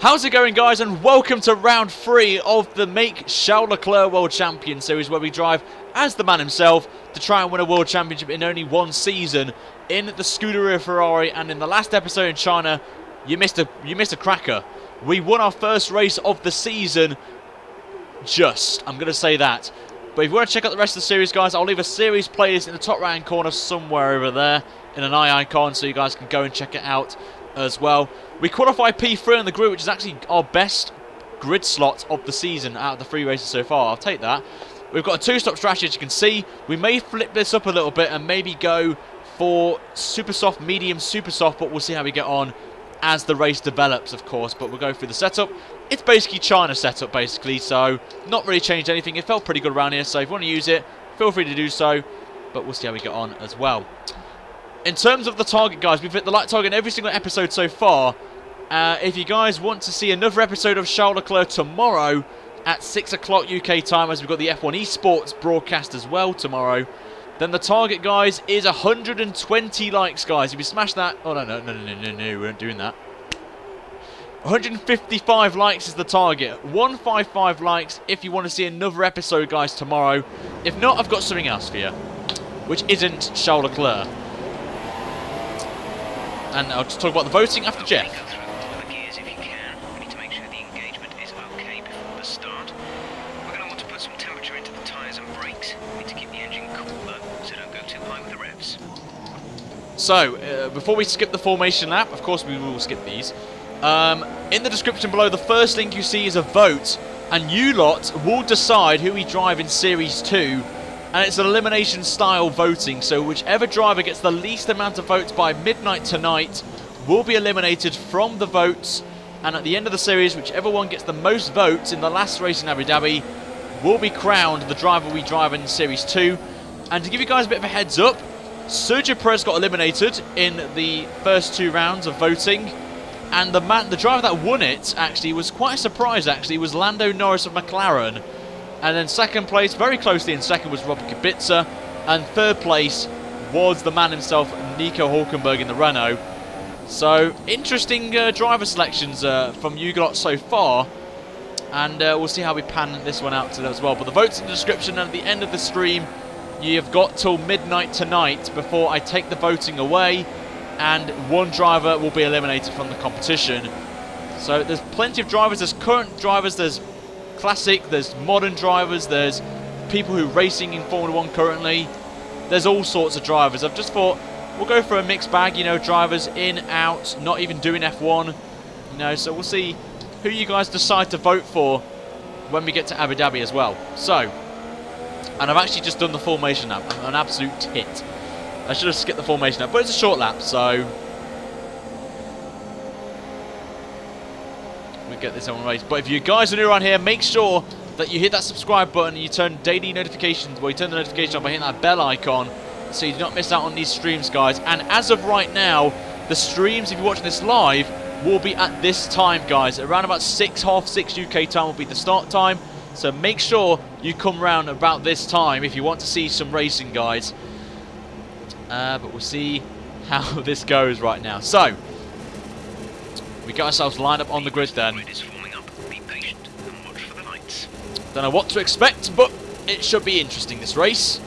How's it going, guys, and welcome to round 3 of the Make Charles Leclerc World Champion Series, where we drive as the man himself to try and win a World Championship in only one season in the Scuderia Ferrari. And in the last episode in China, you missed a cracker. We won our first race of the season, I'm going to say that. But if you want to check out the rest of the series, guys, I'll leave a series playlist in the top right hand corner somewhere over there in an eye icon, so you guys can go and check it out as well. We qualify P3 in the grid, which is actually our best grid slot of the season out of the 3 races so far. I'll take that. We've got a 2-stop strategy, as you can see. We may flip this up a little bit and maybe go for super soft, medium, super soft, but we'll see how we get on as the race develops, of course. But we'll go through the setup. It's basically China setup, basically, so not really changed anything. It felt pretty good around here, so if you want to use it, feel free to do so, but we'll see how we get on as well. In terms of the target, guys, we've hit the light target in every single episode so far. If you guys want to see another episode of Charles Leclerc tomorrow at 6 o'clock UK time, as we've got the F1 Esports broadcast as well tomorrow, then the target, guys, is 120 likes, guys. If you smash that... Oh, no, we weren't doing that. 155 likes is the target. 155 likes if you want to see another episode, guys, tomorrow. If not, I've got something else for you, which isn't Charles Leclerc. And I'll just talk about the voting after Jeff. So, before we skip the formation lap, of course we will skip these, in the description below, the first link you see is a vote, and you lot will decide who we drive in Series 2, and it's an elimination style voting, so whichever driver gets the least amount of votes by midnight tonight will be eliminated from the votes, and at the end of the series, whichever one gets the most votes in the last race in Abu Dhabi will be crowned the driver we drive in Series 2. And to give you guys a bit of a heads up, Sergio Perez got eliminated in the first 2 rounds of voting, and the driver that won it actually was quite a surprise. Actually, was Lando Norris of McLaren, and then second place, very closely in second, was Robert Kubica, and third place was the man himself, Nico Hülkenberg in the Renault. So interesting driver selections from you lot so far, and we'll see how we pan this one out today as well. But the votes in the description, and at the end of the stream, you've got till midnight tonight before I take the voting away, and one driver will be eliminated from the competition. So there's plenty of drivers. There's current drivers, there's classic, there's modern drivers, there's people who are racing in Formula 1 currently. There's all sorts of drivers. I've just thought we'll go for a mixed bag, you know, drivers in, out, not even doing F1, you know, so we'll see who you guys decide to vote for when we get to Abu Dhabi as well. So, and I've actually just done the formation lap. I'm an absolute tit. I should have skipped the formation lap, but it's a short lap, so we get this on race. But if you guys are new around here, make sure that you hit that subscribe button and you turn daily notifications, well, you turn the notification on by hitting that bell icon, so you do not miss out on these streams, guys. And as of right now, the streams, if you're watching this live, will be at this time, guys. Around about half 6 UK time will be the start time. So make sure you come round about this time if you want to see some racing, guys. But we'll see how this goes right now. So, we got ourselves lined up on the grid then. Don't know what to expect, but it should be interesting, this race.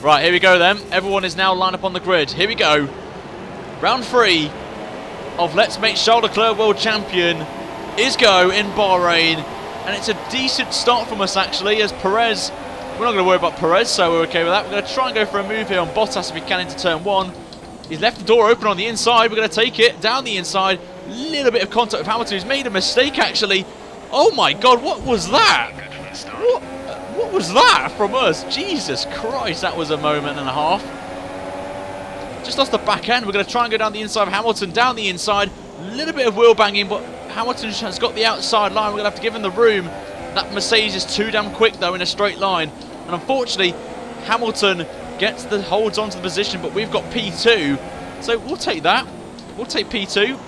Right, here we go then. Everyone is now lined up on the grid. Here we go. Round 3 of Let's Make Charles Leclerc World Champion is go in Bahrain. And it's a decent start from us, actually, as Perez... We're not going to worry about Perez, so we're okay with that. We're going to try and go for a move here on Bottas if we can into turn 1. He's left the door open on the inside. We're going to take it down the inside. Little bit of contact with Hamilton, who's made a mistake, actually. Oh my God, what was that? What was that from us? Jesus Christ, that was a moment and a half. Just off the back end, we're going to try and go down the inside of Hamilton, down the inside. A little bit of wheel banging, but Hamilton has got the outside line. We're going to have to give him the room. That Mercedes is too damn quick, though, in a straight line. And unfortunately, Hamilton holds on to the position, but we've got P2. So we'll take that. We'll take P2.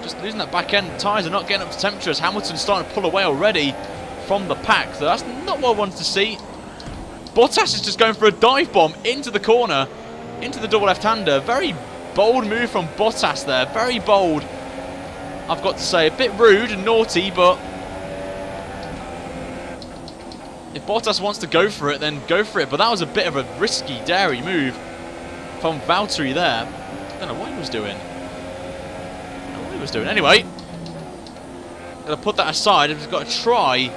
Just losing that back end. Tyres are not getting up to temperature as Hamilton's starting to pull away already from the pack. So that's not what I wanted to see. Bottas is just going for a dive bomb into the corner, into the double left-hander. Very bold move from Bottas there, very bold. I've got to say, a bit rude and naughty, but if Bottas wants to go for it, then go for it. But that was a bit of a risky, daring move from Valtteri there. I don't know what he was doing. Anyway, gonna put that aside. I've got to try.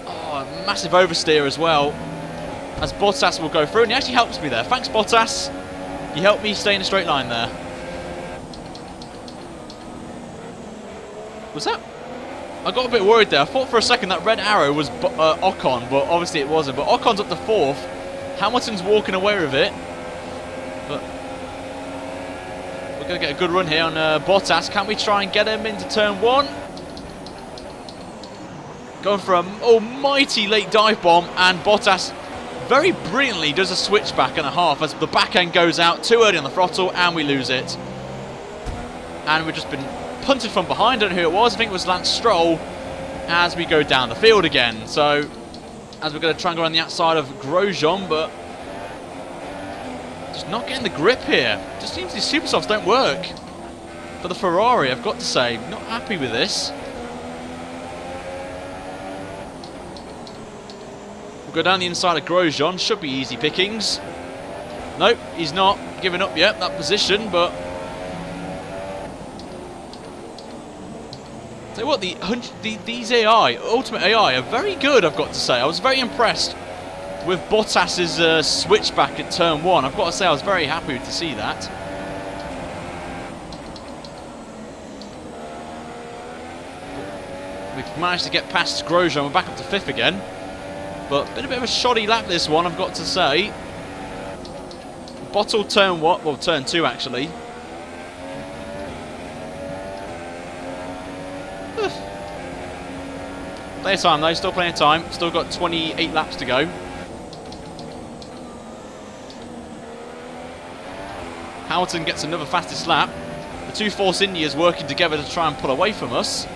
Oh, a massive oversteer as well, as Bottas will go through, and he actually helps me there. Thanks, Bottas. You helped me stay in a straight line there. Was that? I got a bit worried there. I thought for a second that red arrow was Ocon, but obviously it wasn't. But Ocon's up to 4th. Hamilton's walking away with it. But we're going to get a good run here on Bottas. Can we try and get him into turn 1? Going for an almighty late dive bomb, and Bottas very brilliantly does a switchback and a half as the back end goes out too early on the throttle, and we lose it. And we've just been punted from behind. I don't know who it was. I think it was Lance Stroll, as we go down the field again. So as we're going to try and go around the outside of Grosjean, but just not getting the grip here. Just seems these super softs don't work for the Ferrari, I've got to say. Not happy with this. We'll go down the inside of Grosjean. Should be easy pickings. Nope, he's not giving up yet that position, but tell you what, these AI, Ultimate AI, are very good, I've got to say. I was very impressed with Bottas's switchback at turn 1. I've got to say, I was very happy to see that. We've managed to get past Grosjean. We're back up to 5th again. But been a bit of a shoddy lap this one, I've got to say. Bottle turn 1, well, turn 2 actually. Plenty of time though, still plenty of time. Still got 28 laps to go. Hamilton gets another fastest lap. The two Force Indias working together to try and pull away from us.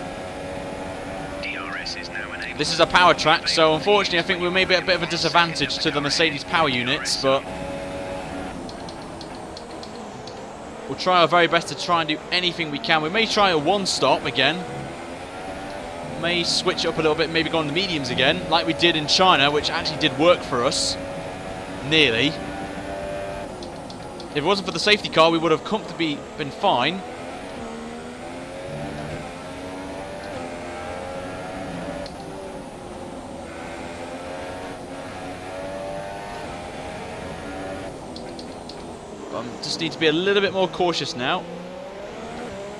This is a power track, so unfortunately I think we may be at a bit of a disadvantage to the Mercedes power units, but we'll try our very best to try and do anything we can. We may try a 1-stop again. May switch up a little bit, maybe go on the mediums again, like we did in China, which actually did work for us. Nearly. If it wasn't for the safety car, we would have comfortably been fine. Just need to be a little bit more cautious now.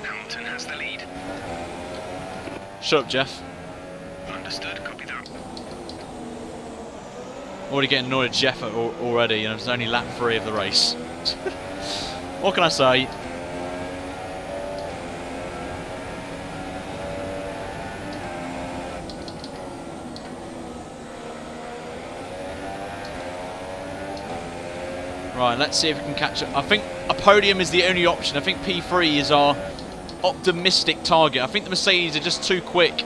Hamilton has the lead. Shut up, Jeff. Understood, copy that. Already getting annoyed at Jeff already, you know, it's only lap 3 of the race. What can I say? Right, let's see if we can catch up. I think a podium is the only option. I think P3 is our optimistic target. I think the Mercedes are just too quick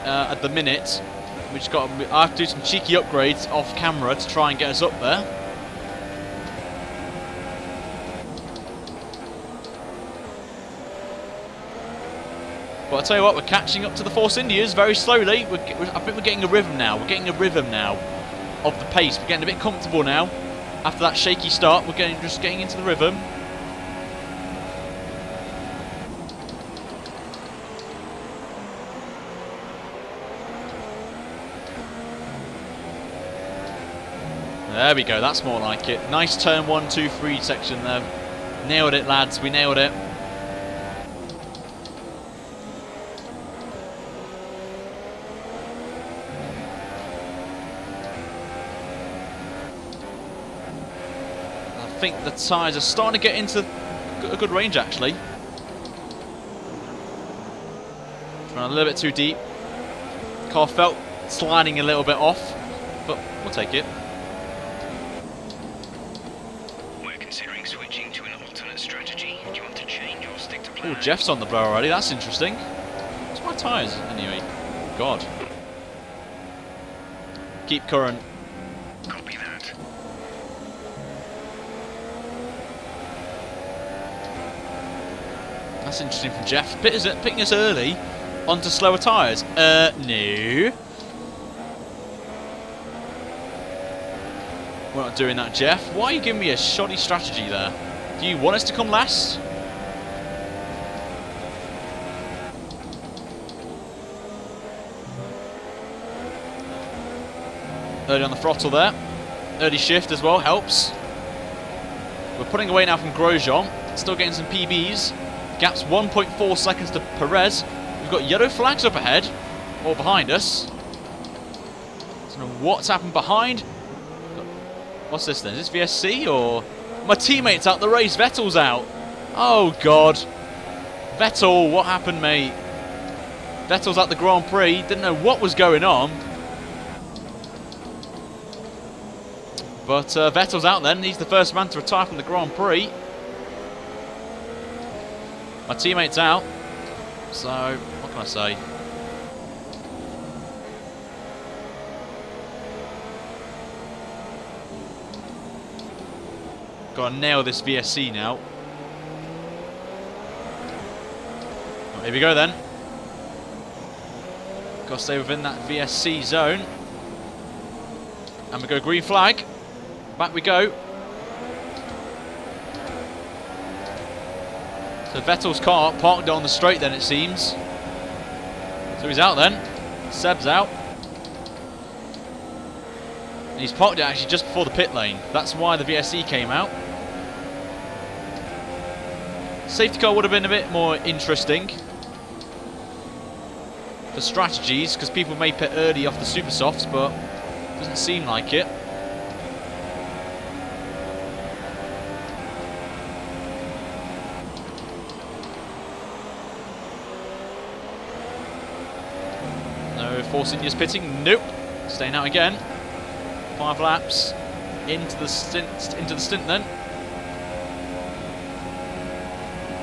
at the minute. We just got. I have to do some cheeky upgrades off camera to try and get us up there. But I'll tell you what, we're catching up to the Force Indias very slowly. I think we're getting a rhythm now. We're getting a rhythm now of the pace. We're getting a bit comfortable now. After that shaky start, we're just getting into the rhythm. There we go, that's more like it. Nice turn 1, 2, 3 section there. Nailed it, lads, we nailed it. I think the tyres are starting to get into a good range actually. Trying a little bit too deep. Car felt sliding a little bit off, but we'll take it. We're considering switching to an alternate strategy. Do you want to change or stick to plan? Oh, Jeff's on the blower already, that's interesting. What's my tyres anyway? God. Keep current. That's interesting from Jeff. Picking us early onto slower tyres. No. We're not doing that, Jeff. Why are you giving me a shoddy strategy there? Do you want us to come last? Early on the throttle there. Early shift as well, helps. We're putting away now from Grosjean. Still getting some PBs. Gap's 1.4 seconds to Perez. We've got yellow flags up ahead, or behind us. Don't know what's happened behind. What's this then? Is this VSC or... My teammate's out the race, Vettel's out. Oh God. Vettel, what happened, mate? Vettel's at the Grand Prix, didn't know what was going on. But Vettel's out then, he's the first man to retire from the Grand Prix. My teammate's out, so what can I say? Gotta nail this VSC now. Oh, here we go then. Gotta stay within that VSC zone. And we go green flag. Back we go. So Vettel's car parked on the straight then, it seems. So he's out then. Seb's out. And he's parked it actually just before the pit lane. That's why the VSC came out. Safety car would have been a bit more interesting for strategies, because people may pit early off the super softs, but doesn't seem like it. Force India's pitting. Nope. Staying out again. 5 laps into the stint then.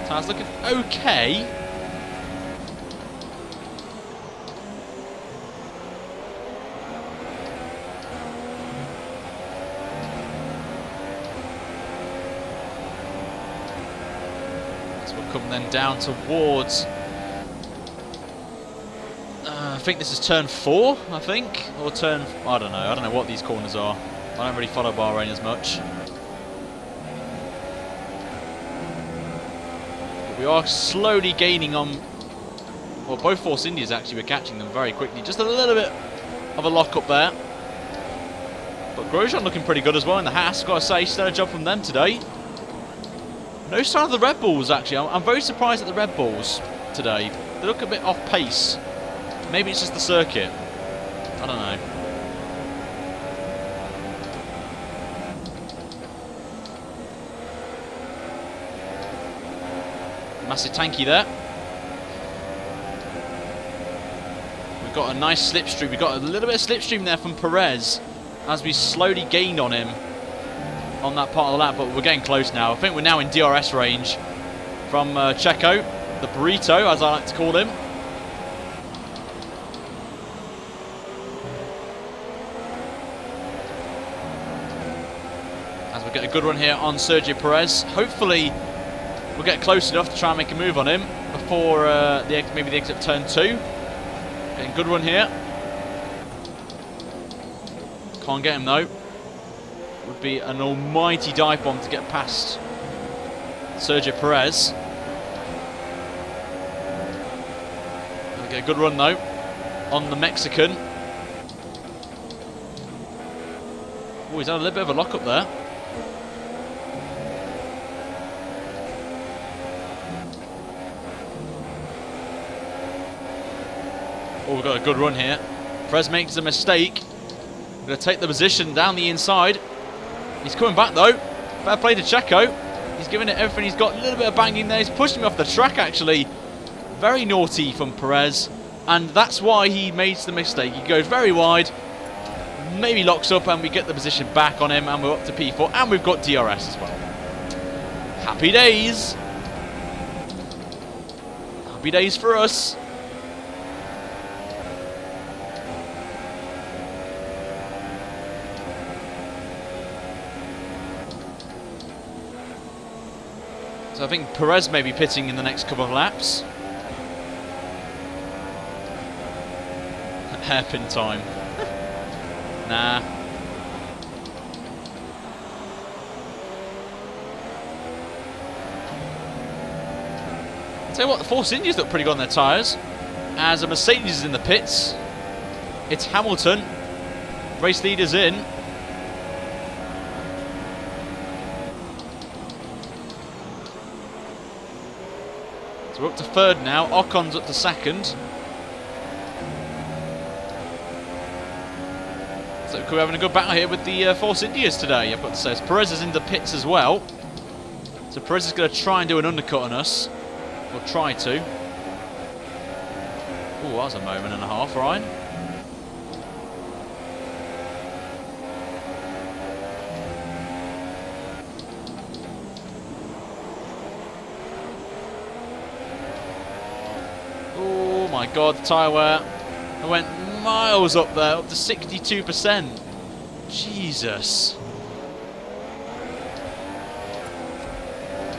Tyres looking okay. So we'll come then down towards... I think this is turn 4, I think, or turn... I don't know what these corners are. I don't really follow Bahrain as much. But we are slowly gaining on... Well, both Force Indias actually, we're catching them very quickly. Just a little bit of a lock up there. But Grosjean looking pretty good as well in the Haas, gotta say, stellar job from them today. No sign of the Red Bulls actually. I'm very surprised at the Red Bulls today. They look a bit off pace. Maybe it's just the circuit. I don't know. Massive tanky there. We've got a nice slipstream. We've got a little bit of slipstream there from Perez as we slowly gained on him on that part of the lap, but we're getting close now. I think we're now in DRS range from Checo, the burrito, as I like to call him. We'll get a good run here on Sergio Perez. Hopefully we'll get close enough to try and make a move on him before maybe the exit of turn 2. Getting a good run here. Can't get him though. Would be an almighty dive bomb to get past Sergio Perez. We'll get a good run though on the Mexican. Oh, he's had a little bit of a lock up there. Oh, we've got a good run here. Perez makes a mistake. Going to take the position down the inside. He's coming back though. Fair play to Checo. He's giving it everything he's got. A little bit of banging there. He's pushing me off the track actually. Very naughty from Perez. And that's why he makes the mistake. He goes very wide. Maybe locks up and we get the position back on him and we're up to P4. And we've got DRS as well. Happy days. Happy days for us. So I think Perez may be pitting in the next couple of laps. Hairpin time. Nah. Tell you what, the Force Indians look pretty good on their tyres. As a Mercedes is in the pits, it's Hamilton. Race leaders in. So we're up to third now. Ocon's up to second. So we're having a good battle here with the Force Indians today, I've got to say. So Perez is in the pits as well. So Perez is going to try and do an undercut on us. Or try to. Oh, that was a moment and a half, Ryan. Oh my god, the tyre wear. I went miles up there, up to 62%. Jesus.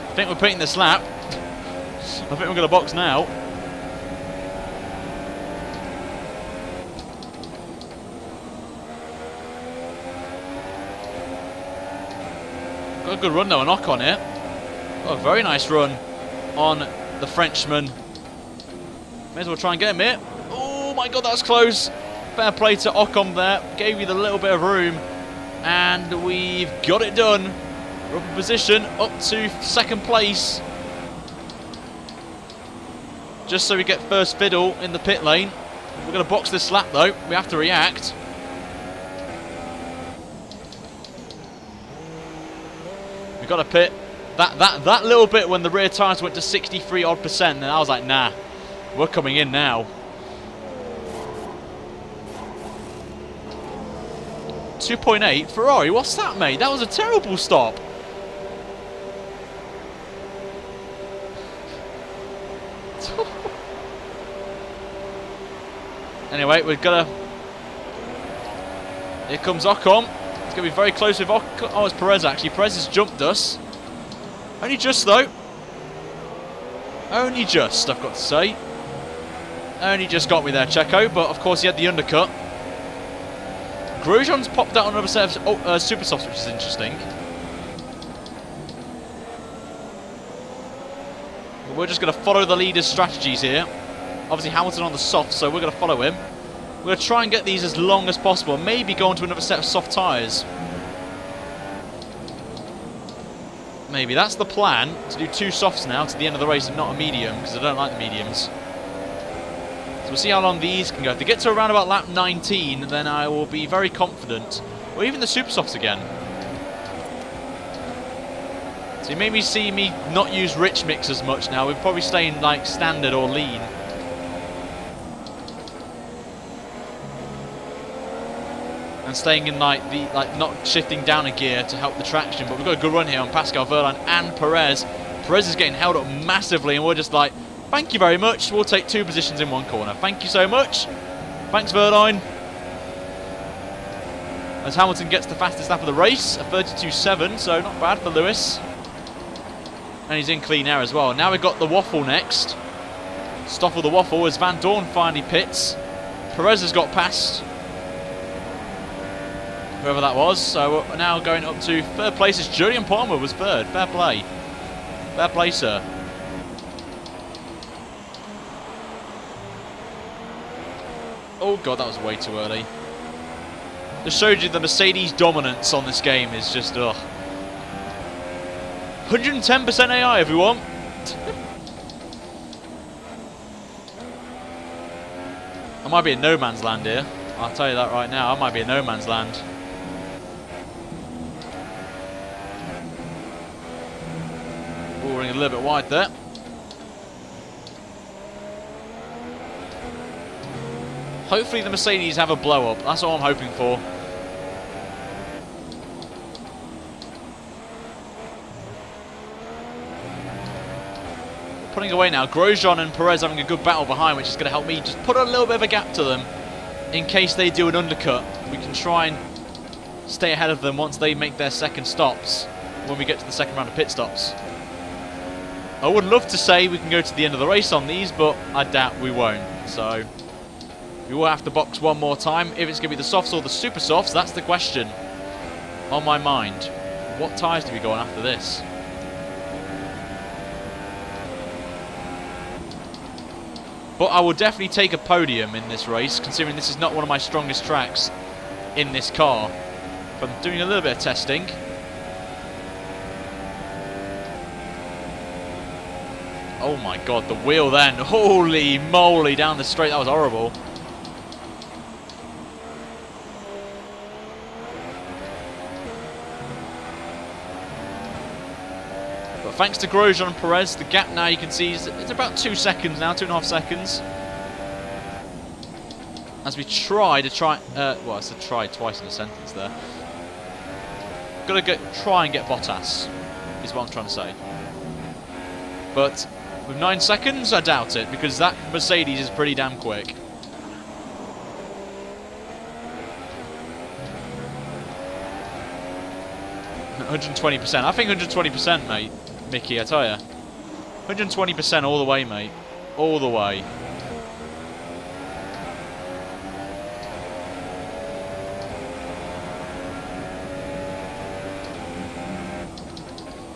I think we're putting this lap. I think we're going to box now. Got a good run though, a knock on it. Got a very nice run on the Frenchman. May as well try and get him here. Oh my god, that was close. Fair play to Ocon there. Gave you the little bit of room. And we've got it done. We're up in position, up to second place. Just so we get first fiddle in the pit lane. We're going to box this lap though. We have to react. We've got to pit. That little bit when the rear tyres went to 63 odd percent, and I was like, nah, we're coming in now. 2.8 Ferrari. What's that, mate? That was a terrible stop. Anyway, we've got to... Here comes Ocon. It's going to be very close with Ocon. Oh, it's Perez, actually. Perez has jumped us. Only just, though. Only just, I've got to say. Only just got me there, Checo. But, of course, he had the undercut. Grosjean's popped out on another set of super softs, which is interesting. But we're just going to follow the leader's strategies here. Obviously Hamilton on the soft, so we're going to follow him. We're going to try and get these as long as possible. Maybe go into another set of soft tyres. Maybe. That's the plan, to do two softs now to the end of the race and not a medium, because I don't like the mediums. So we'll see how long these can go. If they get to around about lap 19, then I will be very confident. Or even the super softs again. So you maybe see me not use rich mix as much now. We're probably staying like standard or lean. And staying in like not shifting down a gear to help the traction. But we've got a good run here on Pascal Wehrlein and Perez. Perez is getting held up massively, and we're just like, thank you very much. We'll take two positions in one corner. Thank you so much. Thanks, Wehrlein. As Hamilton gets the fastest lap of the race, a 32.7, so not bad for Lewis. And he's in clean air as well. Now we've got the waffle next. Stoffel the waffle as Van Dorn finally pits. Perez has got past whoever that was. So we're now going up to third place as Julian Palmer was third. Fair play. Fair play, sir. Oh god, that was way too early. Just showed you the Mercedes dominance on this game is just, ugh. 110% AI, everyone. I might be in no man's land here. I'll tell you that right now. I might be in no man's land. Ooh, running a little bit wide there. Hopefully the Mercedes have a blow up. That's all I'm hoping for. Putting away now. Grosjean and Perez having a good battle behind, which is going to help me just put a little bit of a gap to them in case they do an undercut. We can try and stay ahead of them once they make their second stops when we get to the second round of pit stops. I would love to say we can go to the end of the race on these, but I doubt we won't. So we will have to box one more time. If it's going to be the softs or the super softs, that's the question on my mind. What tyres do we go on after this? But I will definitely take a podium in this race, considering this is not one of my strongest tracks in this car. But I'm doing a little bit of testing. Oh my god, the wheel then. Holy moly, down the straight. That was horrible. But thanks to Grosjean and Perez, the gap now you can see is it's about 2 seconds now, 2.5 seconds. As we try, well, I said try twice in a sentence there. Try and get Bottas, is what I'm trying to say. But with 9 seconds, I doubt it, because that Mercedes is pretty damn quick. %120%. I think 120%, mate. Mickey, I tell ya. 120% all the way, mate. All the way.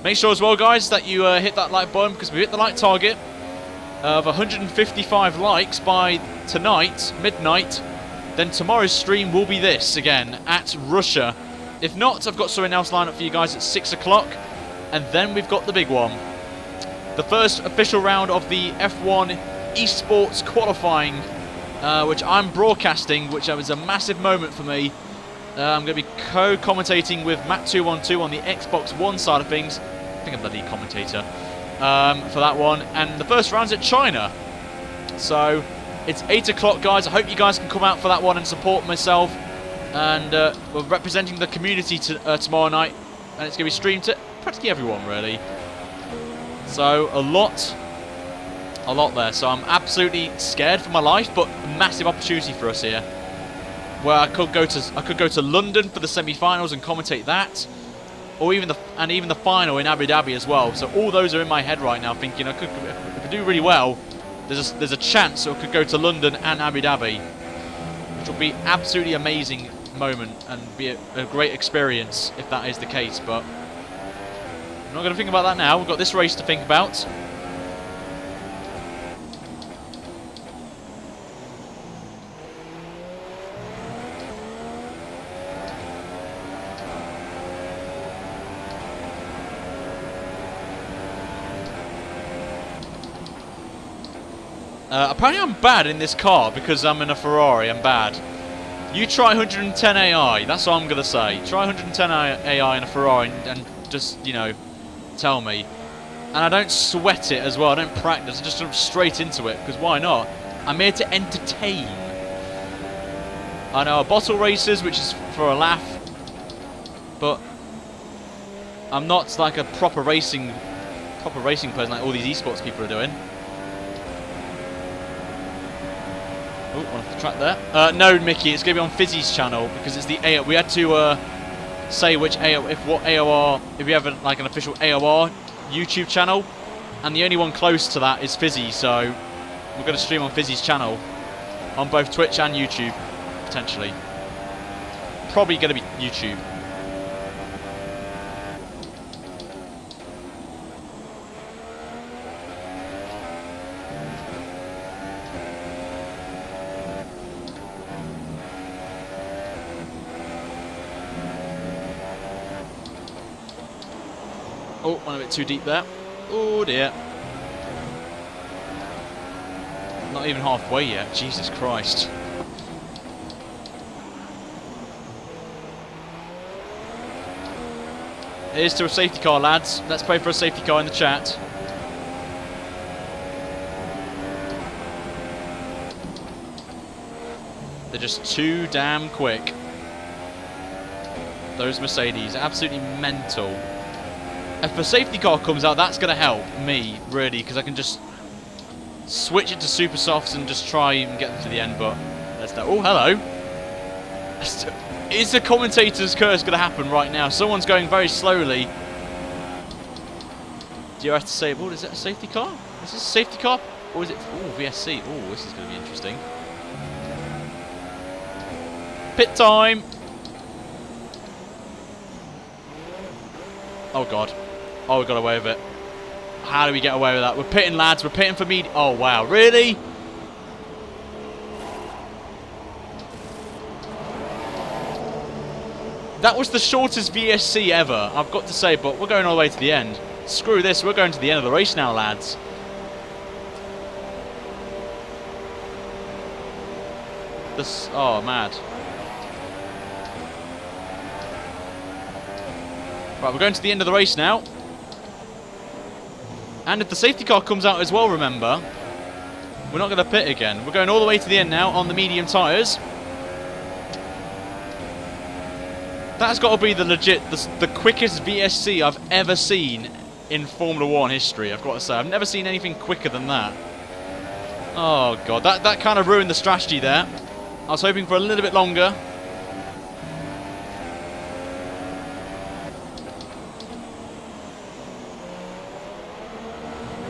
Make sure as well, guys, that you hit that like button, because we hit the like target of 155 likes by tonight, midnight. Then tomorrow's stream will be this again at Russia. If not, I've got something else lined up for you guys at 6 o'clock. And then we've got the big one. The first official round of the F1 esports qualifying, which I'm broadcasting, which was a massive moment for me. I'm going to be co-commentating with Matt212 on the Xbox One side of things. I think I'm the lead commentator for that one. And the first round's at China. So it's 8 o'clock, guys. I hope you guys can come out for that one and support myself. And we're representing the community tomorrow night. And it's going to be streamed to practically everyone, really. So a lot there. So I'm absolutely scared for my life, but a massive opportunity for us here. Where I could go to London for the semi-finals and commentate that, or even the final in Abu Dhabi as well. So all those are in my head right now, thinking if I do really well, there's a chance I could go to London and Abu Dhabi, which will be absolutely amazing moment and be a great experience if that is the case. But I'm not going to think about that now. We've got this race to think about. Apparently I'm bad in this car because I'm in a Ferrari. I'm bad. You try 110 AI. That's what I'm going to say. Try 110 AI in a Ferrari and just, you know, tell me. And I don't sweat it as well. I don't practice. I just jump straight into it because why not? I'm here to entertain. I know bottle races, which is for a laugh, but I'm not like a proper racing person like all these esports people are doing. Oh, one off the track there. No, Mickey, it's going to be on Fizzy's channel because it's the AOR. We had to say which AOR, if we have like an official AOR YouTube channel, and the only one close to that is Fizzy. So we're going to stream on Fizzy's channel on both Twitch and YouTube potentially. Probably going to be YouTube. Oh, went a bit too deep there. Oh dear. Not even halfway yet. Jesus Christ. Here's to a safety car, lads. Let's pray for a safety car in the chat. They're just too damn quick. Those Mercedes, absolutely mental. If a safety car comes out, that's going to help me, really, because I can just switch it to super softs and just try and get them to the end, but let's not. Oh, hello. Is the commentator's curse going to happen right now? Someone's going very slowly. DRS disabled. Is that a safety car? Is this a safety car? Or is it... Oh, VSC. Oh, this is going to be interesting. Pit time! Oh, God. Oh, we got away with it. How do we get away with that? We're pitting, lads. We're pitting for me. Oh, wow. Really? That was the shortest VSC ever, I've got to say, but we're going all the way to the end. Screw this, we're going to the end of the race now, lads. This... Oh, mad. Right, we're going to the end of the race now. And if the safety car comes out as well, remember, we're not going to pit again. We're going all the way to the end now on the medium tyres. That's got to be the legit, the quickest VSC I've ever seen in Formula 1 history, I've got to say. I've never seen anything quicker than that. Oh, God, that kind of ruined the strategy there. I was hoping for a little bit longer.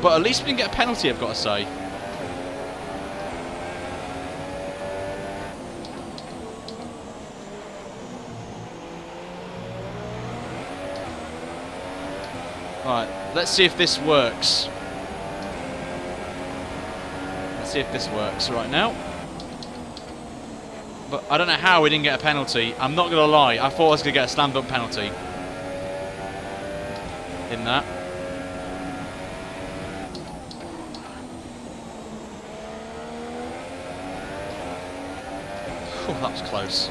But at least we didn't get a penalty, I've got to say. Right, let's see if this works. Let's see if this works right now. But I don't know how we didn't get a penalty. I'm not going to lie, I thought I was going to get a slam dunk penalty. In that. Oh, that was close.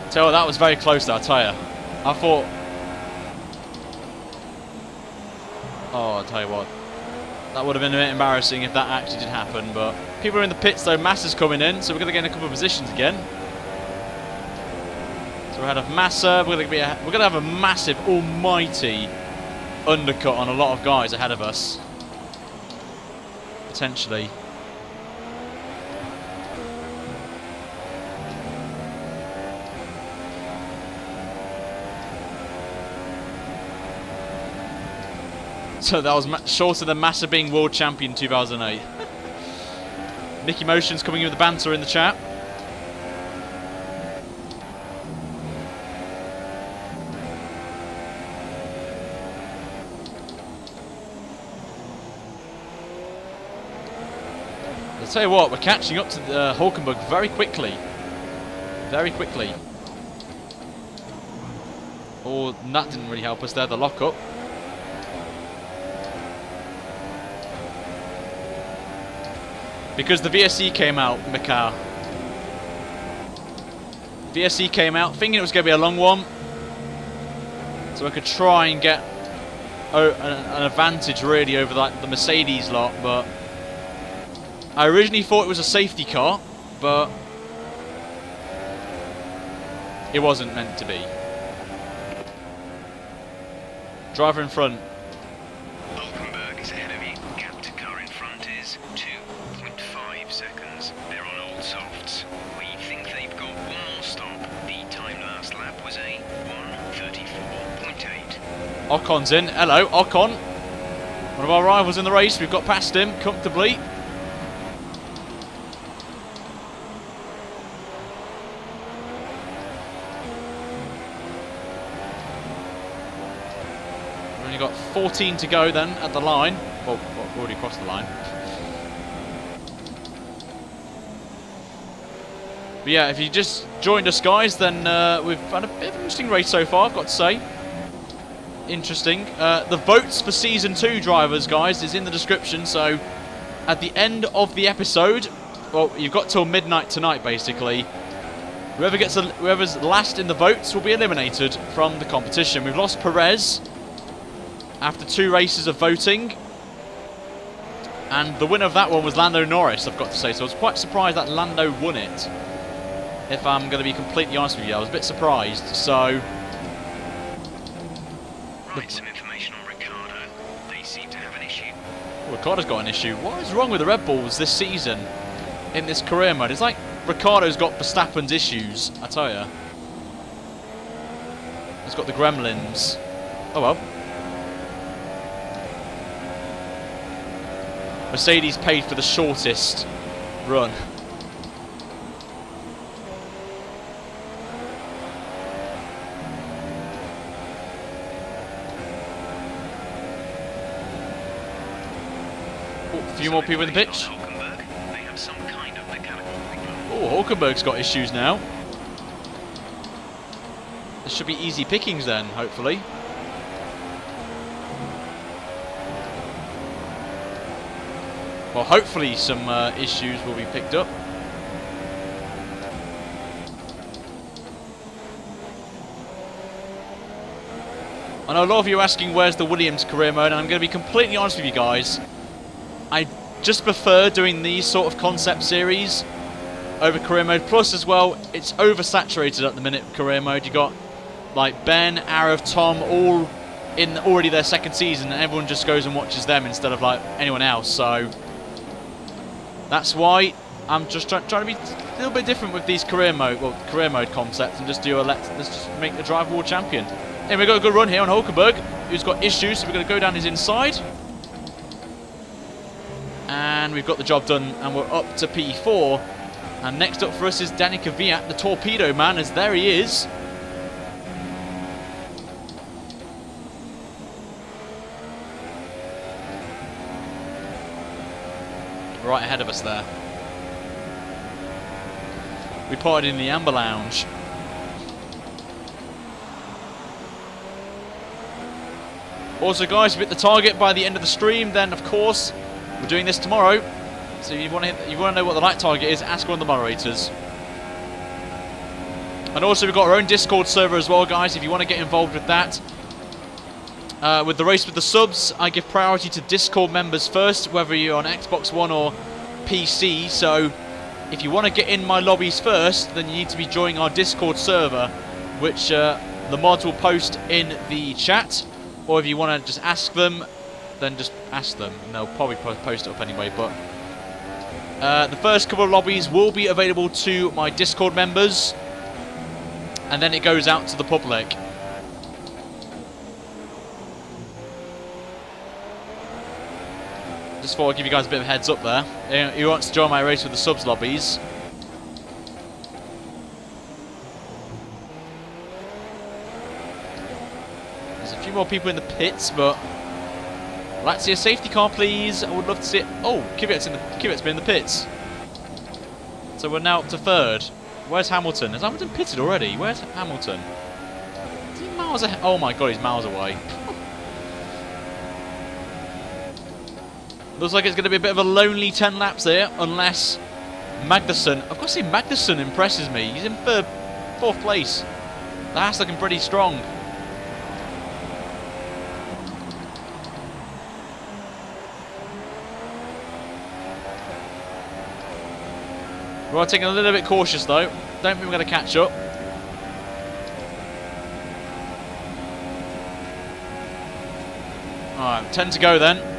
Tell you what, that was very close though, I tell you. I thought... Oh, I'll tell you what. That would have been a bit embarrassing if that actually did happen, but... People are in the pits though, Massa's coming in, so we're going to get in a couple of positions again. So we're ahead of Massa, we're going to have a massive, almighty undercut on a lot of guys ahead of us. Potentially. So that was shorter than Massa being world champion 2008. Nicky Motion's coming in with the banter in the chat. I'll tell you what, we're catching up to the Hulkenberg very quickly. Very quickly. Oh, that didn't really help us there, the lock-up. Because the VSC came out, Mikar. VSC came out, thinking it was going to be a long one. So I could try and get an advantage really over the Mercedes lot, but... I originally thought it was a safety car, but... It wasn't meant to be. Driver in front. Hulkenberg is ahead of you. Gap to car in front is 2.5 seconds. They're on old softs. We think they've got one more stop. The time last lap was a 1:34.8. Ocon's in. Hello, Ocon. One of our rivals in the race. We've got past him comfortably. We've only got 14 to go then at the line. Well, we've already crossed the line. But yeah, if you just joined us, guys, then we've had a bit of an interesting race so far, I've got to say. Interesting. The votes for Season 2 drivers, guys, is in the description, so at the end of the episode, well, you've got till midnight tonight, basically. Whoever's last in the votes will be eliminated from the competition. We've lost Perez after 2 races of voting. And the winner of that one was Lando Norris, I've got to say, so I was quite surprised that Lando won it. If I'm going to be completely honest with you, I was a bit surprised, so... Right, some information on Ricciardo. They seem to have an issue. Ricciardo's got an issue. What is wrong with the Red Bulls this season in this career mode? It's like Ricciardo's got Verstappen's issues, I tell you. He's got the gremlins. Oh well. Mercedes paid for the shortest run. A few more people in the pitch. Oh, Hulkenberg's got issues now. This should be easy pickings then, hopefully. Well, hopefully some issues will be picked up. I know a lot of you are asking where's the Williams career mode, and I'm going to be completely honest with you guys. I just prefer doing these sort of concept series over career mode. Plus, as well, it's oversaturated at the minute. Career mode, you got like Ben, Arav, Tom, all in already their second season, and everyone just goes and watches them instead of like anyone else. So that's why I'm just trying to be a little bit different with these career mode concepts, and just do let's just make the driver world champion. And we've got a good run here on Hulkenberg, who's got issues, so we're going to go down his inside. And we've got the job done, and we're up to P4. And next up for us is Danica Kvyat, the torpedo man, as there he is. Right ahead of us there. We parted in the Amber Lounge. Also, guys, if we hit the target by the end of the stream, then of course we're doing this tomorrow. So if you want to know what the night target is, ask one of the moderators. And also, we've got our own Discord server as well, guys. If you want to get involved with that, with the race with the subs, I give priority to Discord members first, whether you're on Xbox One or PC. So if you want to get in my lobbies first, then you need to be joining our Discord server, which the mods will post in the chat. Or if you want to just ask them, then just ask them, and they'll probably post it up anyway. But the first couple of lobbies will be available to my Discord members, and then it goes out to the public. Just thought I'd give you guys a bit of a heads up there. Who wants to join my race with the subs lobbies? There's a few more people in the pits, but I'd like to see a safety car, please. I would love to see it. Oh, Kvyat's been in the pits. So we're now up to third. Where's Hamilton? Has Hamilton pitted already? Where's Hamilton? Is he miles ahead? Oh my god, he's miles away. Looks like it's going to be a bit of a lonely 10 laps here, unless Magnussen. I've got to say, Magnussen impresses me. He's in fourth place. That's looking pretty strong. We're taking a little bit cautious though. Don't think we're going to catch up. Alright, 10 to go then.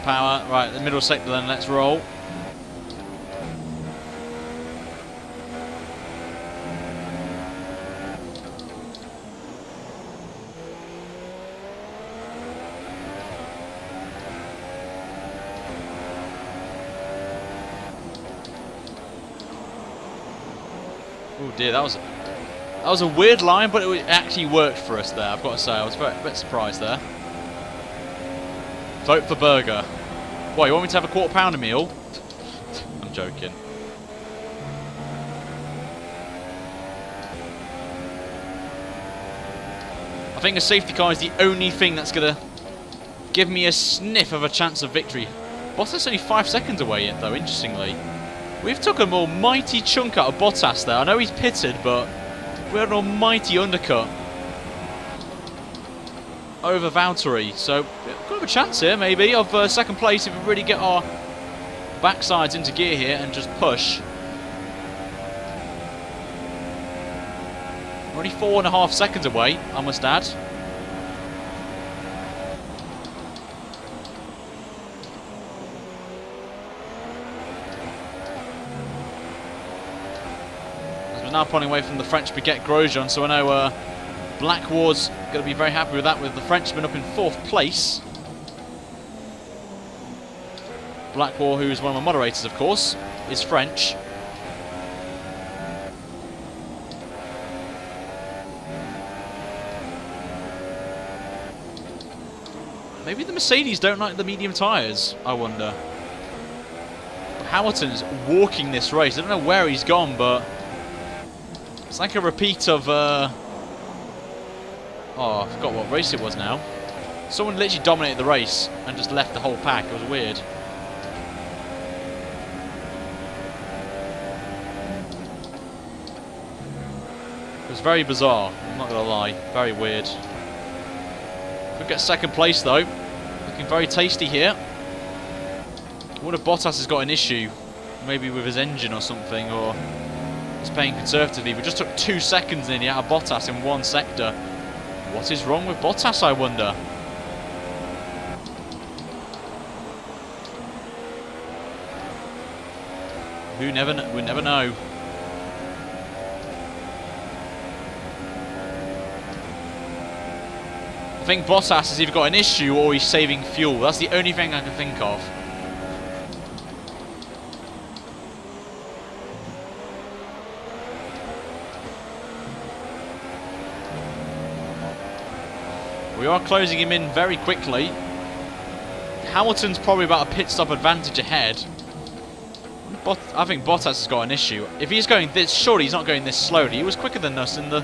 Power. Right, the middle sector then, let's roll. Oh dear, that was a weird line, but it actually worked for us there, I've got to say. I was a bit surprised there. Vote for burger. What, you want me to have a £1/4 meal? I'm joking. I think a safety car is the only thing that's going to give me a sniff of a chance of victory. Bottas only 5 seconds away yet, though, interestingly. We've took an almighty chunk out of Bottas there. I know he's pitted, but we had an almighty undercut over Valtteri, so we've got a chance here maybe of second place if we really get our backsides into gear here and just push. We're only 4.5 seconds away, I must add. As we're now pulling away from the French Baguette Grosjean, so I know Blackwar's going to be very happy with that, with the Frenchman up in 4th place. Blackwar, who is one of my moderators, of course, is French. Maybe the Mercedes don't like the medium tyres, I wonder. Hamilton's walking this race. I don't know where he's gone, but it's like a repeat of... oh, I forgot what race it was now. Someone literally dominated the race and just left the whole pack. It was weird. It was very bizarre, I'm not going to lie. Very weird. Could get 2nd place though. Looking very tasty here. I wonder if Bottas has got an issue. Maybe with his engine or something, or he's playing conservatively. We just took 2 seconds nearly out of Bottas in one sector. What is wrong with Bottas, I wonder? We never know. I think Bottas has either got an issue or he's saving fuel. That's the only thing I can think of. We are closing him in very quickly. Hamilton's probably about a pit stop advantage ahead. I think Bottas has got an issue. If he's going this, surely he's not going this slowly. He was quicker than us in the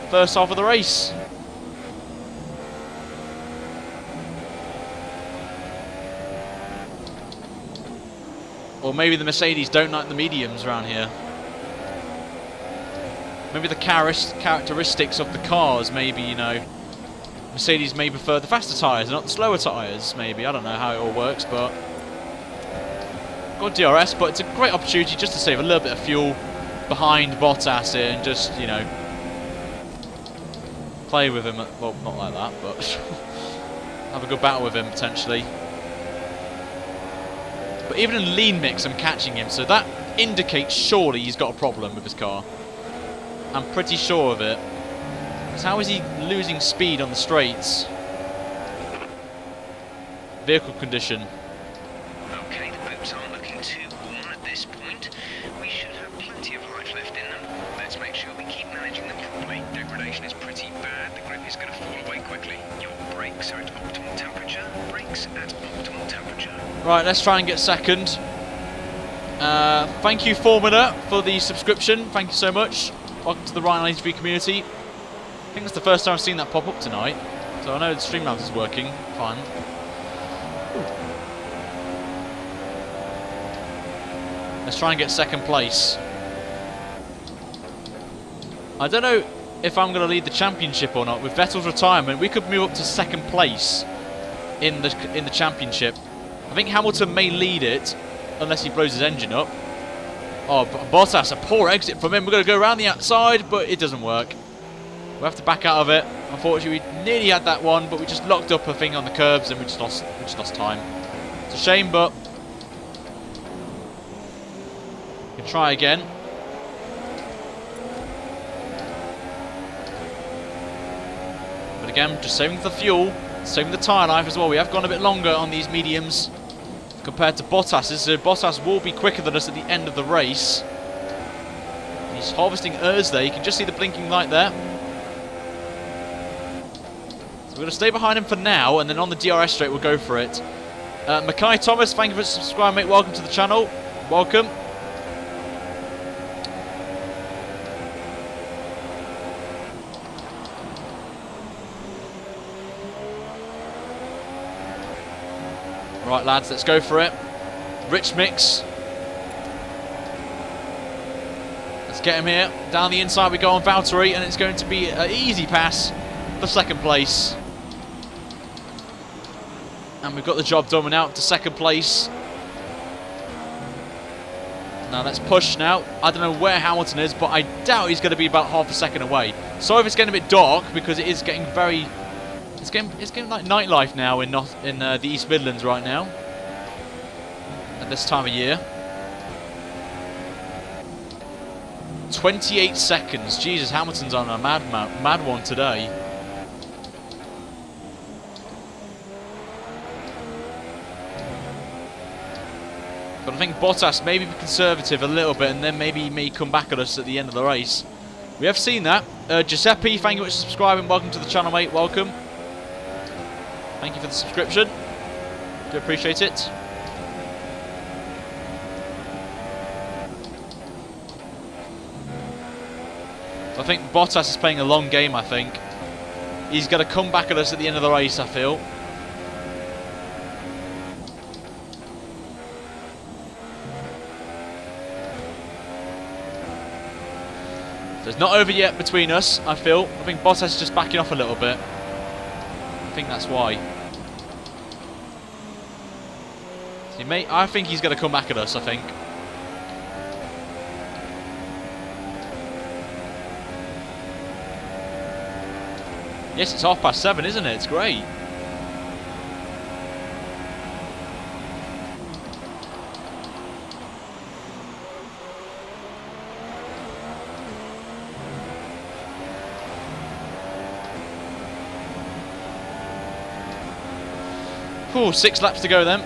first half of the race. Or maybe the Mercedes don't like the mediums around here. Maybe the characteristics of the cars, maybe, you know, Mercedes may prefer the faster tyres and not the slower tyres, maybe. I don't know how it all works, but... got DRS, but it's a great opportunity just to save a little bit of fuel behind Bottas here and just, you know, play with him. Well, not like that, but have a good battle with him, potentially. But even in lean mix, I'm catching him, so that indicates surely he's got a problem with his car. I'm pretty sure of it. Because how is he losing speed on the straights? Vehicle condition. Okay, the boats aren't looking too warm at this point. We should have plenty of life left in them. Let's make sure we keep managing them properly. Degradation is pretty bad. The grip is going to fall away quickly. Your brakes are at optimal temperature. Brakes at optimal temperature. Right, let's try and get 2nd. Thank you, Formula, for the subscription. Thank you so much. Welcome to the Ryan interview community. I think it's the first time I've seen that pop up tonight. So I know the Streamlabs is working. Fun. Let's try and get 2nd place. I don't know if I'm going to lead the championship or not. With Vettel's retirement, we could move up to 2nd place in the championship. I think Hamilton may lead it, unless he blows his engine up. Oh, Bottas, a poor exit from him. We're going to go around the outside, but it doesn't work. We have to back out of it. Unfortunately, we nearly had that one, but we just locked up a thing on the curbs and we just lost time. It's a shame, but we can try again. But again, just saving the fuel, saving the tyre life as well. We have gone a bit longer on these mediums compared to Bottas's, so Bottas will be quicker than us at the end of the race. He's harvesting ERS there. You can just see the blinking light there. So we're going to stay behind him for now, and then on the DRS straight we'll go for it. Mackay Thomas, thank you for subscribing, mate. Welcome to the channel. Welcome. Right, lads, let's go for it. Rich mix. Let's get him here. Down the inside we go on Valtteri, and it's going to be an easy pass for 2nd place. And we've got the job done. We're now up to 2nd place. Now let's push now. I don't know where Hamilton is, but I doubt he's going to be about half a second away. Sorry if it's getting a bit dark, because it is getting very... It's getting like nightlife now in the East Midlands right now. At this time of year. 28 seconds. Jesus, Hamilton's on a mad one today. But I think Bottas maybe be conservative a little bit, and then maybe he may come back at us at the end of the race. We have seen that. Giuseppe, thank you for subscribing. Welcome to the channel, mate. Welcome. Thank you for the subscription. Do appreciate it. I think Bottas is playing a long game, I think. He's going to come back at us at the end of the race, I feel. So it's not over yet between us, I feel. I think Bottas is just backing off a little bit. I think that's why. I think he's going to come back at us, I think. Yes, it's 7:30, isn't it? It's great. Ooh, 6 laps to go then.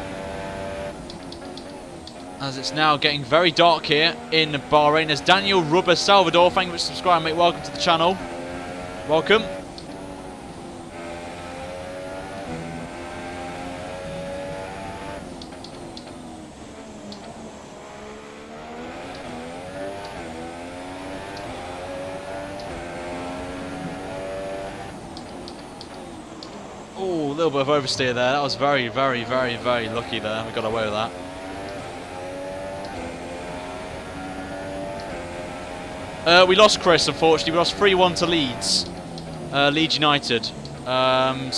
As it's now getting very dark here in Bahrain. There's Daniel Rubber Salvador. Thank you for subscribing, mate. Welcome to the channel. Welcome. Oh, a little bit of oversteer there. That was very, very, very, very lucky there. We got away with that. We lost Chris, unfortunately. We lost 3-1 to Leeds. Leeds United. No,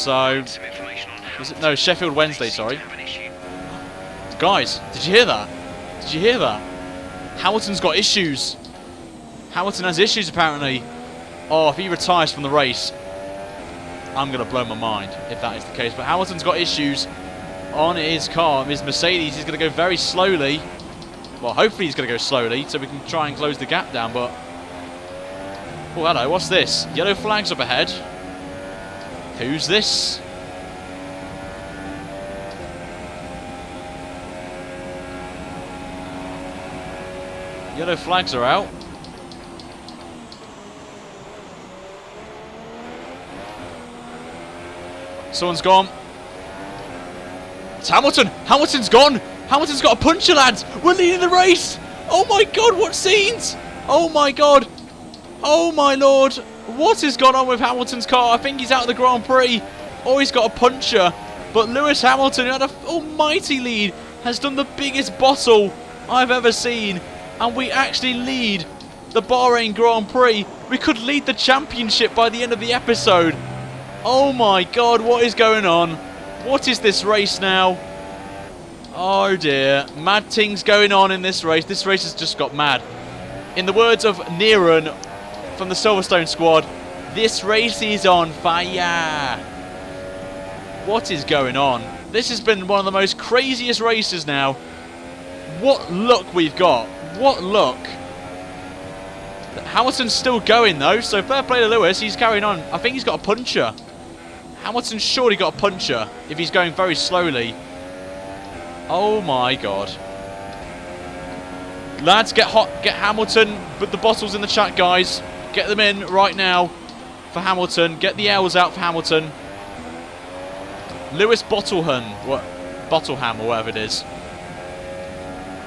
Sheffield Wednesday, sorry. Guys, did you hear that? Did you hear that? Hamilton's got issues. Hamilton has issues, apparently. Oh, if he retires from the race, I'm going to blow my mind if that is the case. But Hamilton's got issues on his car. His Mercedes, he's going to go very slowly. Well, hopefully he's going to go slowly so we can try and close the gap down, but... Oh, hello, what's this? Yellow flags up ahead. Who's this? Yellow flags are out. Someone's gone. It's Hamilton! Hamilton's gone! Hamilton's got a puncher, lads! We're leading the race! Oh my god, what scenes! Oh my god! Oh my lord! What has gone on with Hamilton's car? I think he's out of the Grand Prix. Or he's got a puncher. But Lewis Hamilton, who had an almighty lead, has done the biggest bottle I've ever seen. And we actually lead the Bahrain Grand Prix. We could lead the championship by the end of the episode. Oh my god, what is going on? What is this race now? Oh dear. Mad things going on in this race. This race has just got mad. In the words of Niran from the Silverstone squad, this race is on fire. What is going on? This has been one of the most craziest races now. What luck we've got. What luck. Hamilton's still going though, so fair play to Lewis. He's carrying on. I think he's got a puncher. Hamilton's surely got a puncher if he's going very slowly. Oh my god. Lads, get hot. Get Hamilton. Put the bottles in the chat, guys. Get them in right now for Hamilton. Get the L's out for Hamilton. Lewis Bottleham or whatever it is.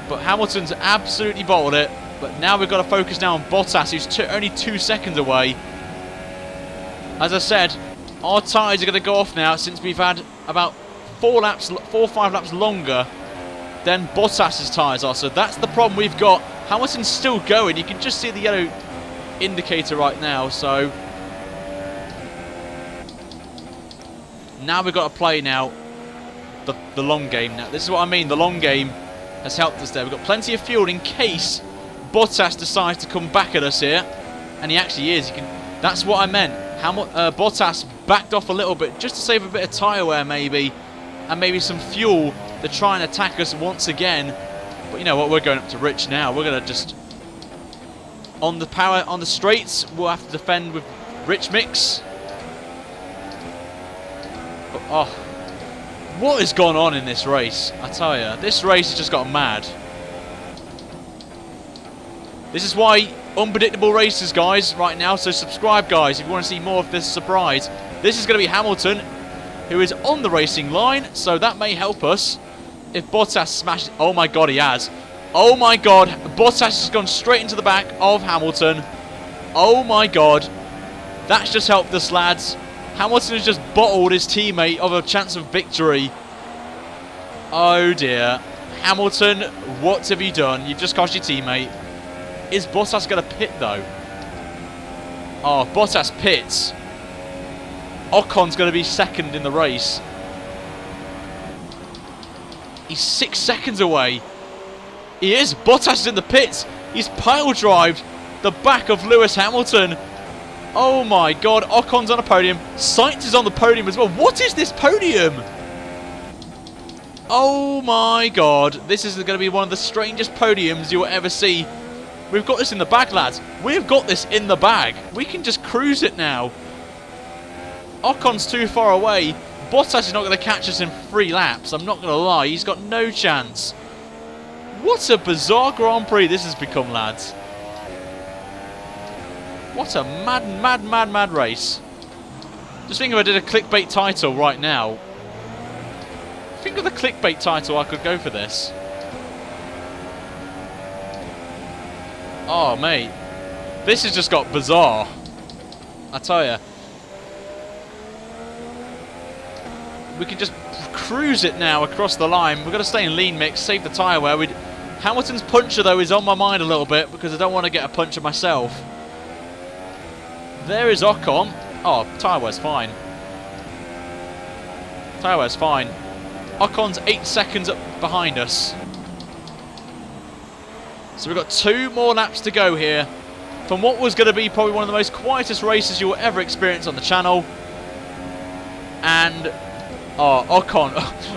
But Hamilton's absolutely bottled it. But now we've got to focus now on Bottas, who's only 2 seconds away. As I said, our tyres are going to go off now since we've had about 4 or 5 laps longer than Bottas's tyres are. So that's the problem we've got. Hamilton's still going. You can just see the yellow indicator right now. So now we've got to play now the long game. Now this is what I mean. The long game has helped us there. We've got plenty of fuel in case Bottas decides to come back at us here. And he actually is. That's what I meant. Bottas backed off a little bit just to save a bit of tyre wear maybe. And maybe some fuel to try and attack us once again. But you know what? We're going up to Rich now. We're going to just... On the straights, we'll have to defend with Rich Mix. Oh, what has gone on in this race? I tell you, this race has just got mad. This is why unpredictable races, guys, right now. So subscribe, guys, if you want to see more of this surprise. This is going to be Hamilton, who is on the racing line, so that may help us. If Bottas smashes... Oh my God, he has. Oh my God, Bottas has gone straight into the back of Hamilton. Oh my God. That's just helped us, lads. Hamilton has just bottled his teammate of a chance of victory. Oh dear. Hamilton, what have you done? You've just cost your teammate. Is Bottas going to pit though? Oh, Bottas pits. Ocon's going to be second in the race. He's 6 seconds away. He is. Bottas is in the pits. He's pile-drived the back of Lewis Hamilton. Oh my God. Ocon's on a podium. Sainz is on the podium as well. What is this podium? Oh my God. This is going to be one of the strangest podiums you will ever see. We've got this in the bag, lads. We've got this in the bag. We can just cruise it now. Ocon's too far away. Bottas is not going to catch us in 3 laps. I'm not going to lie. He's got no chance. What a bizarre Grand Prix this has become, lads. What a mad race. Just think if I did a clickbait title right now. Think of the clickbait title I could go for this. Oh, mate. This has just got bizarre. I tell you. We can just cruise it now across the line. We've got to stay in lean mix, save the tyre wear. Hamilton's puncher, though, is on my mind a little bit because I don't want to get a puncher myself. There is Ocon. Oh, tyre wear's fine. Tyre wear's fine. Ocon's 8 seconds up behind us. So we've got 2 more laps to go here from what was going to be probably one of the most quietest races you will ever experience on the channel. And... oh, Ocon.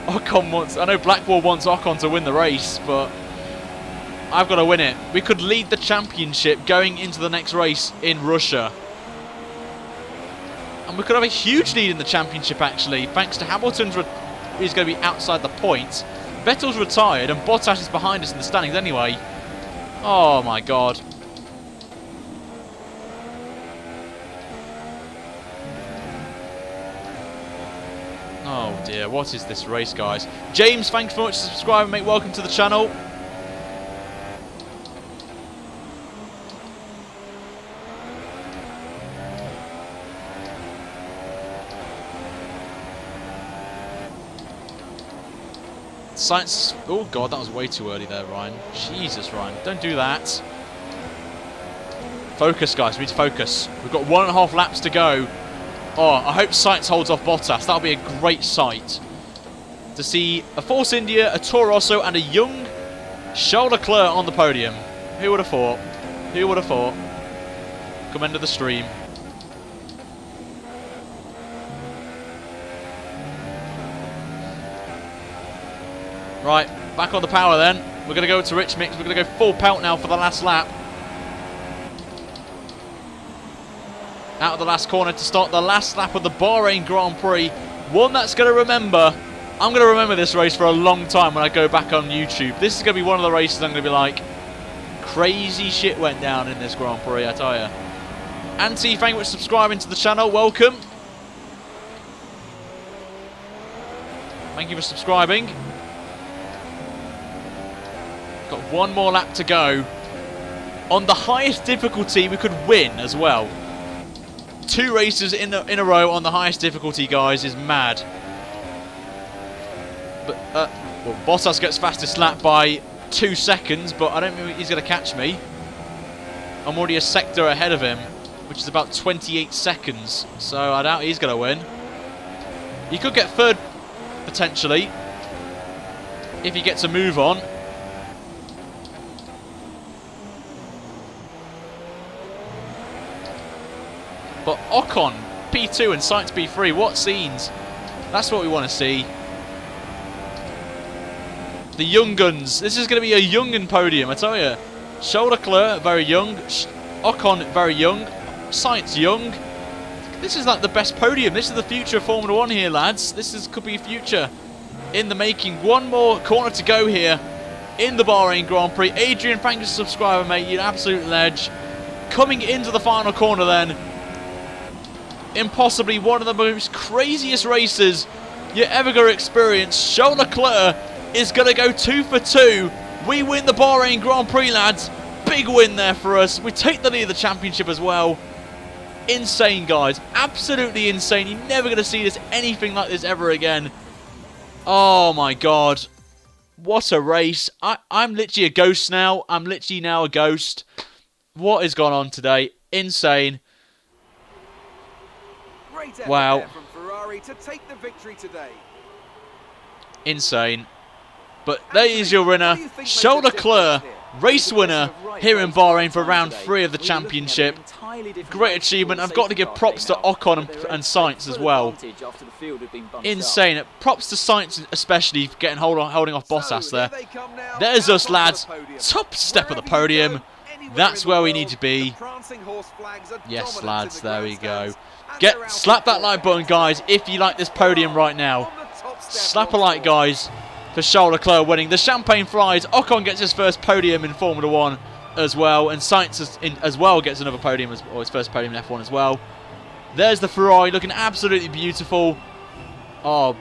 Ocon wants... I know Blackwall wants Ocon to win the race, but I've got to win it. We could lead the championship going into the next race in Russia. And we could have a huge lead in the championship, actually, thanks to Hamilton's... who's going to be outside the points. Vettel's retired, and Bottas is behind us in the standings anyway. Oh, my God. Oh dear, what is this race, guys? James, thanks very much for subscribing, mate. Welcome to the channel. Science. Oh God, that was way too early there, Ryan. Jesus, Ryan, don't do that. Focus, guys. We need to focus. We've got 1.5 laps to go. Oh, I hope Sainz holds off Bottas. That'll be a great sight. To see a Force India, a Toro Rosso, and a young Charles Leclerc on the podium. Who would have thought? Who would have thought? Come into the stream. Right, back on the power then. We're going to go to Rich Mix. We're going to go full pelt now for the last lap. Out of the last corner to start the last lap of the Bahrain Grand Prix. One that's going to remember. I'm going to remember this race for a long time when I go back on YouTube. This is going to be one of the races I'm going to be like, crazy shit went down in this Grand Prix, I tell you. Auntie, thank you for subscribing to the channel. Welcome. Thank you for subscribing. Got 1 more lap to go. On the highest difficulty, we could win as well. 2 races in a row on the highest difficulty, guys, is mad. But well, Bottas gets fastest lap by 2 seconds, but I don't think he's going to catch me. I'm already a sector ahead of him, which is about 28 seconds. So I doubt he's going to win. He could get third, potentially, if he gets a move on. But Ocon, P2 and Sainz P3, what scenes? That's what we want to see. The young guns. This is going to be a young podium, I tell you. Charles Leclerc, very young. Ocon, very young. Sainz, young. This is like the best podium. This is the future of Formula 1 here, lads. Could be future in the making. One more corner to go here in the Bahrain Grand Prix. Adrian, thank you for subscribing, mate. You're an absolute ledge. Coming into the final corner then. Impossibly one of the most craziest races you're ever going to experience. Charles Leclerc is going to go 2 for 2. We win the Bahrain Grand Prix, lads. Big win there for us. We take the lead of the championship as well. Insane, guys. Absolutely insane. You're never going to see anything like this ever again. Oh, my God. What a race. I'm literally a ghost now. I'm literally now a ghost. What has gone on today? Insane. Wow. From Ferrari to take the victory today. Insane. But there is your winner, Charles Leclerc, race winner here in Bahrain for round 3 of the championship. Great achievement. I've got to give props to Ocon and Sainz as well. Insane. Props to Sainz especially for getting holding off Bottas there. There's us, lads. Top step of the podium. That's where we need to be. Yes, lads. There we go. Slap that like button, guys, if you like this podium right now. Slap a like, guys, for Charles Leclerc winning. The champagne flies. Ocon gets his first podium in Formula 1 as well. And Sainz as well gets another podium, or his first podium in F1 as well. There's the Ferrari looking absolutely beautiful. Oh,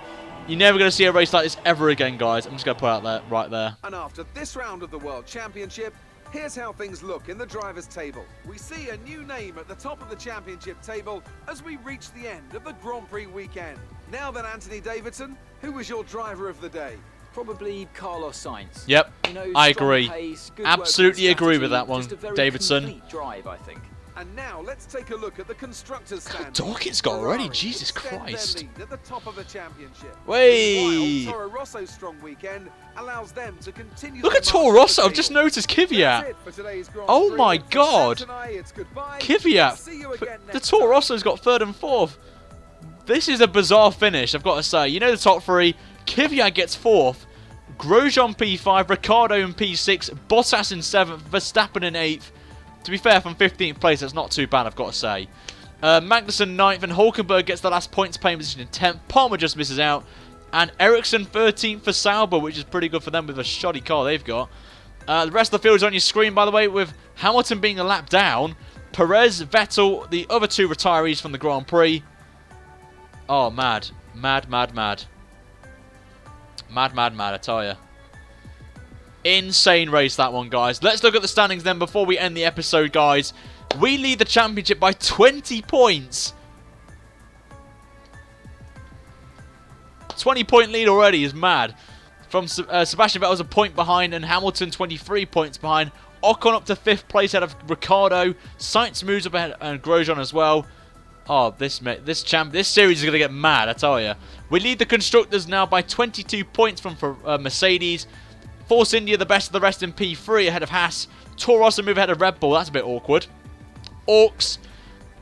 you're never going to see a race like this ever again, guys. I'm just going to put it out there, right there. And after this round of the World Championship, here's how things look in the drivers' table. We see a new name at the top of the championship table as we reach the end of the Grand Prix weekend. Now then, Anthony Davidson, who was your driver of the day? Probably Carlos Sainz. Yep, you know, I agree. Pace, absolutely agree with that one, just a very Davidson. complete drive, I think. And now let's take a look at the constructors' standings. Dark it's got already, Ferrari Jesus extend Christ. their lead at the top of the championship. Way. Meanwhile, Toro Rosso's strong weekend allows them to continue. Look at Toro Rosso. I've just noticed Kvyat. Oh my God. Kvyat. The Toro Rosso's got 3rd and 4th. This is a bizarre finish, I've got to say. You know the top 3. Kvyat gets 4th. Grosjean P5. Ricciardo in P6. Bottas in 7th. Verstappen in 8th. To be fair, from 15th place, that's not too bad, I've got to say. Magnussen 9th, and Hulkenberg gets the last points paying position in 10th. Palmer just misses out. And Ericsson 13th for Sauber, which is pretty good for them with a shoddy car they've got. The rest of the field is on your screen, by the way, with Hamilton being a lap down. Perez, Vettel, the other 2 retirees from the Grand Prix. Oh, mad. Mad, mad, mad. Mad, mad, mad, I tell you. Insane race, that one, guys. Let's look at the standings then before we end the episode, guys. We lead the championship by 20 points. 20-point lead already is mad. From Sebastian Vettel's a point behind, and Hamilton 23 points behind. Ocon up to 5th place out of Ricciardo. Sainz moves up ahead, and Grosjean as well. Oh, this series is going to get mad, I tell you. We lead the constructors now by 22 points from Mercedes. Force India, the best of the rest in P3 ahead of Haas. Toro Rosso move ahead of Red Bull. That's a bit awkward. Orcs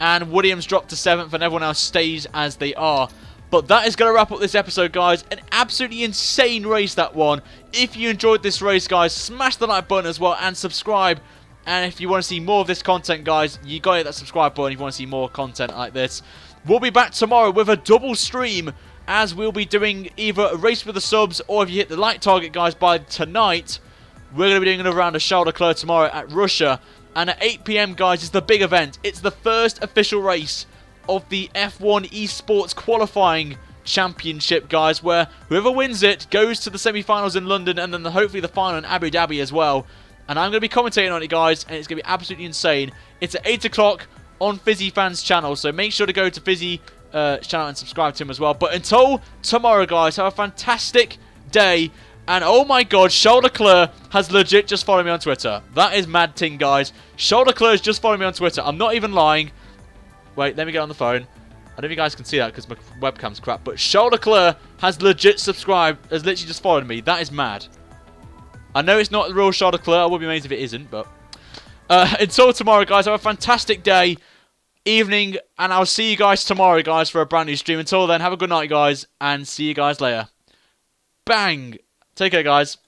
and Williams drop to 7th, and everyone else stays as they are. But that is going to wrap up this episode, guys. An absolutely insane race, that one. If you enjoyed this race, guys, smash the like button as well and subscribe. And if you want to see more of this content, guys, you got to hit that subscribe button if you want to see more content like this. We'll be back tomorrow with a double stream, as we'll be doing either a race with the subs, or if you hit the like target, guys, by tonight, we're going to be doing another round of Charles Leclerc tomorrow at Russia. And at 8 PM, guys, is the big event. It's the first official race of the F1 Esports Qualifying Championship, guys, where whoever wins it goes to the semi-finals in London, and then hopefully the final in Abu Dhabi as well. And I'm going to be commentating on it, guys, and it's going to be absolutely insane. It's at 8 o'clock on Fizzy Fans' channel, so make sure to go to Fizzy channel and subscribe to him as well. But until tomorrow, guys, have a fantastic day. And oh my God, Charles Leclerc has legit just followed me on Twitter. That is mad ting, guys. Charles Leclerc has just followed me on Twitter. I'm not even lying. Wait, let me get on the phone. I don't know if you guys can see that because my webcam's crap. But Charles Leclerc has legit subscribed, has literally just followed me. That is mad. I know it's not the real Charles Leclerc. I would be amazed if it isn't. But until tomorrow, guys, have a fantastic day. evening, and I'll see you guys tomorrow, guys, for a brand new stream. Until then, have a good night, guys, and see you guys later. Bang! Take care, guys.